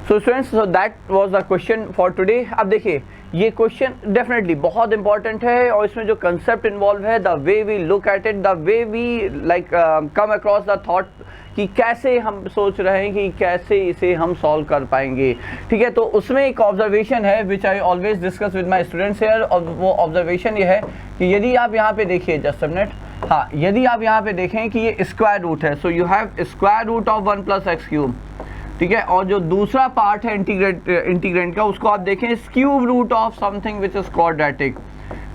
So students, so that was the question for today. अब देखिए ये क्वेश्चन डेफिनेटली बहुत इंपॉर्टेंट है और इसमें जो कंसेप्ट इन्वॉल्व है, the way we look at it, the way we like come across the thought कि कैसे हम सोच रहे हैं कि कैसे इसे हम सॉल्व कर पाएंगे, ठीक है। तो उसमें एक ऑब्जर्वेशन है which I always discuss with my students here, और वो ऑब्जर्वेशन ये है कि यदि आप यहाँ पे देखिए, जस्ट अ मिनट, हाँ, यदि आप यहाँ पे देखें कि ये स्क्वायर रूट है, so you have square root of 1 + x³, ठीक है। और जो दूसरा पार्ट है इंटीग्रेंट का, उसको आप देखें cube root of something which is quadratic,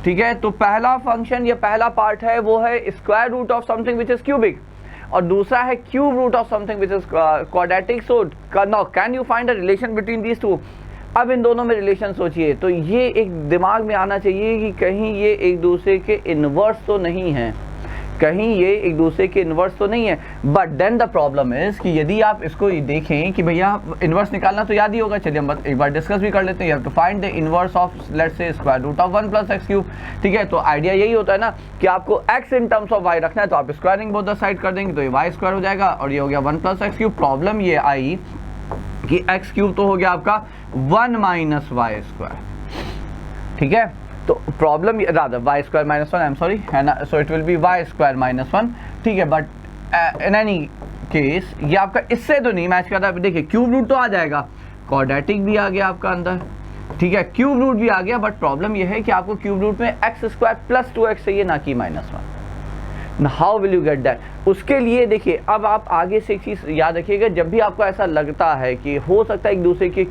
ठीक है। तो पहला फंक्शन या पहला पार्ट है वो है square root of something which is cubic, और दूसरा है cube root of something which is quadratic. So now can you find a relation between these two. अब इन दोनों में रिलेशन सोचिए, तो ये एक दिमाग में आना चाहिए कि कहीं ये एक दूसरे के इनवर्स तो नहीं है, कहीं ये एक दूसरे के इन्वर्स तो नहीं है। But then the problem is कि यदि आप इसको देखें कि भैया इन्वर्स निकालना तो याद ही होगा, चलिए हम एक बार डिस्कस भी कर लेते हैं। You have to find the inverse of let's say square root of 1 + x³, ठीक है। तो आइडिया यही होता है ना कि आपको x in terms of y रखना है, तो आप स्क्वायरिंग बोथ द साइड कर देंगे तो ये y² हो जाएगा और ये हो गया 1 + x³। प्रॉब्लम ये आई कि x³ तो हो गया आपका 1 - y², ठीक है। तो problem rather y² - 1, I am sorry, है ना, so it will be y² - 1, ठीक है। बट इन एनी केस ये आपका इससे तो नहीं मैच करता। देखिए क्यूब रूट तो आ जाएगा, क्वाड्रेटिक भी आ गया आपका अंदर, ठीक है, क्यूब रूट भी आ गया, बट प्रॉब्लम ये है कि आपको क्यूब रूट में x² + 2x चाहिए, ना कि -1। How will you get that? उसके लिए देखिए, अब आप आगे से एक चीज़ याद रखिएगा, जब भी आपको ऐसा लगता है कि हो सकता है एक दूसरे के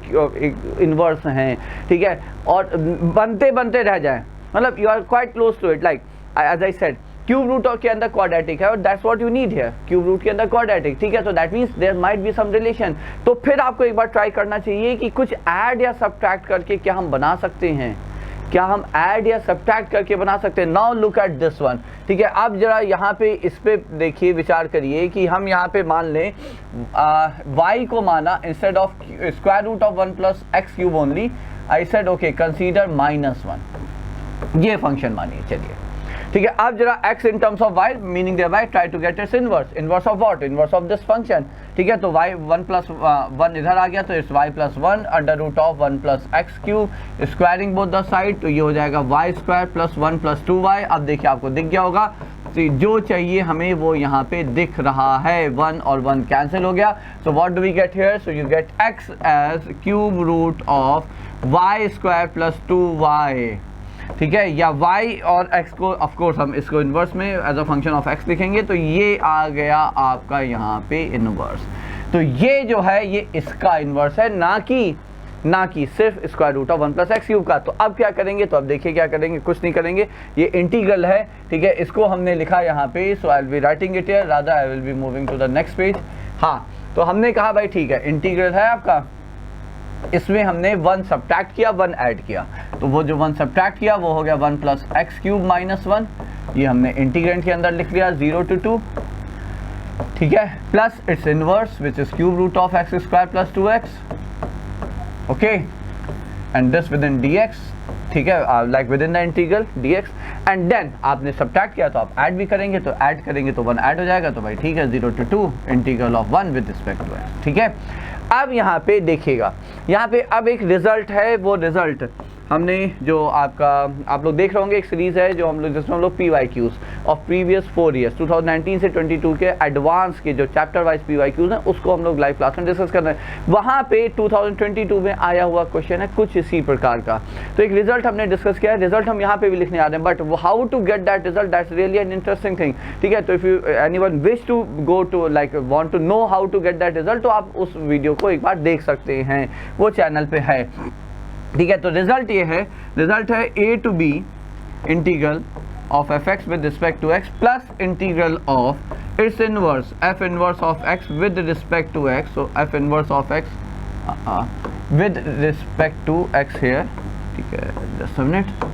इन्वर्स हैं, ठीक है, और बनते बनते रह जाए, मतलब you are quite close to it, like as I said cube root के अंदर क्वाड्रेटिक है और that's what you need here, cube root के अंदर क्वाड्रेटिक, ठीक है। तो that means there might be some relation. तो फिर आपको एक बार ट्राई करना चाहिए कि कुछ ऐड या सब्ट्रैक्ट करके क्या हम बना सकते हैं, क्या हम ऐड या सब्ट्रैक्ट करके बना सकते हैं। Now look at this one, ठीक है। आप जरा यहाँ पे इस पे देखिए, विचार करिए कि हम यहाँ पे मान लें y को माना instead of square root of 1 + x³ only, I said okay consider -1, ये फंक्शन मानिए, चलिए, ठीक है। अब जरा x in terms of y, meaning thereby try to get its inverse, inverse of what, inverse of this function, ठीक है। तो y 1 + 1 इधर आ गया, तो it's y + 1 √of 1 + x³, squaring both the side, तो ये हो जाएगा y² + 1 + 2y। अब देखिए आपको दिख गया होगा, तो जो चाहिए हमें वो यहाँ पे दिख रहा है, 1 और 1 कैंसिल हो गया। So what do we get here? So you get x as cube root of y² + 2y, ठीक है, या y और x को ऑफ कोर्स हम इसको इन्वर्स में as a function of x लिखेंगे, तो ये आ गया आपका यहाँ पे इन्वर्स। तो ये जो है ये इसका इन्वर्स है, ना कि सिर्फ स्क्वायर रूट ऑफ 1 + x³ का। तो अब क्या करेंगे? तो अब देखिए क्या करेंगे, कुछ नहीं करेंगे, ये इंटीग्रल है, ठीक है, इसको हमने लिखा यहाँ पे, so I will be writing it here, rather I will be moving to the next page. हाँ, तो हमने कहा भाई ठीक है, इंटीग्रल है आपका, इसमें हमने 1 सब्ट्रैक्ट किया, 1 ऐड किया, तो वो जो 1 सब्ट्रैक्ट किया वो हो गया 1 + x³ - 1, ये हमने इंटीग्रेंट के अंदर लिख लिया 0 to 2, ठीक है, plus its inverse which is cube root of x² + 2x, okay, and this within dx, ठीक है, like within the integral dx, and then आपने सब्ट्रैक्ट किया तो आप ऐड भी करेंगे, तो ऐड करेंगे तो 1 ऐड हो जाएगा, तो भाई ठीक है, 0 to 2 integral of 1 with respect to x, ठीक है। अब यहाँ पे देखिएगा, यहाँ पे अब एक रिजल्ट है, वो रिजल्ट हमने जो आपका आप लोग देख रहे होंगे, एक सीरीज़ है जो हम लोग जिसमें हम लोग PYQs ऑफ प्रीवियस 4 ईयर्स 2019 से 22 के एडवांस के जो चैप्टर वाइज PYQs हैं उसको हम लोग लाइव क्लास में डिस्कस कर रहे हैं। वहाँ पे 2022 में आया हुआ क्वेश्चन है कुछ इसी प्रकार का, तो एक रिजल्ट हमने डिस्कस किया है, रिजल्ट हम यहाँ पे भी लिखने आ रहे हैं, but how to get that result, that's really an interesting thing, ठीक है। तो if you anyone wish to go to like want to know how to get that result, तो आप उस वीडियो को एक बार देख सकते हैं, वो चैनल पे है, ठीक है। तो रिजल्ट ये है, रिजल्ट है a to b integral of fx with respect to x plus integral of its inverse f inverse of x with respect to x, so f inverse of x with respect to x here, ठीक है, just a minute,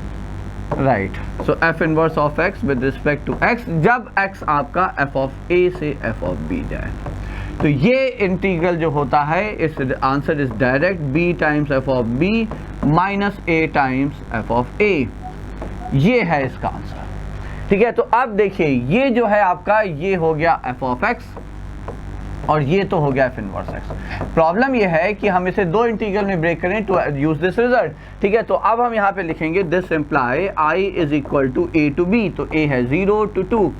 right, so f inverse of x with respect to x जब x आपका f of a से f of b जाए, तो ये integral जो होता है इस answer is direct b times f of b minus a times f of a, ये है इसका आंसर, ठीक है। तो अब देखिए ये जो है आपका ये हो गया f ऑफ x, और ये तो हो गया f इनवर्स x। प्रॉब्लम ये है कि हम इसे दो इंटीग्रल में ब्रेक करें टू यूज दिस रिजल्ट, ठीक है। तो अब हम यहाँ पे लिखेंगे this imply i is equal to a to b, तो a है 0 to 2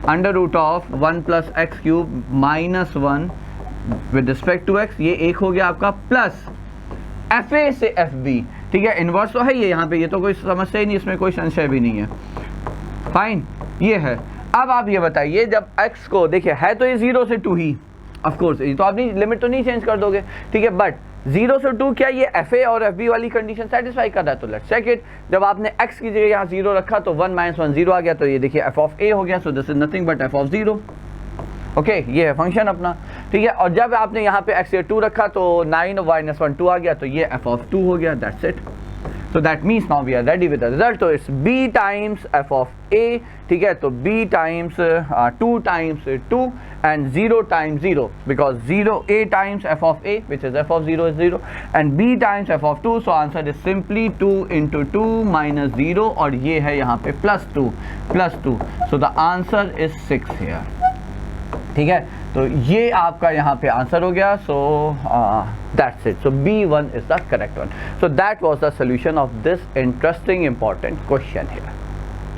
under root of 1 plus x cube minus 1 with respect to x, ये एक हो गया आपका, प्लस fa से fb, ठीक है। इनवर्स तो है ये यहाँ पे, ये तो कोई समस्या ही नहीं, इसमें कोई संशय भी नहीं है, फाइन, ये है। अब आप ये बताइए, जब x को देखिए है तो ये 0 से 2 ही, ऑफ कोर्स तो आप नहीं लिमिट तो नहीं चेंज कर दोगे, ठीक है, बट 0 से 2 क्या ये fa और fb वाली कंडीशन सेटिस्फाई कर रहा है, तो लेट्स चेक इट। जब आपने x की जगह यहाँ 0 रखा तो 1 - 1 0 आ गया, तो ये देखिए f ऑफ a हो गया, so this is nothing but f of 0, okay, ये है फंक्शन अपना, ठीक है। और जब आपने यहाँ पे x से 2 रखा तो 9 - 1 2 आ गया, तो ये f ऑफ 2 हो गया, that's it. So that means now we are ready with the result. So it's b times f of a, ठीक है, तो b times 2 times 2 and 0 times 0, because 0 a times f of a, which is f of 0 is 0, and b times f of 2, so answer is simply 2 into 2 minus 0, और ये है यहाँ पे plus 2, so the answer is 6 here, ठीक है। तो ये आपका यहाँ पे आंसर हो गया, so that's it, so B1 is the correct one. So that was the solution of this interesting important question here.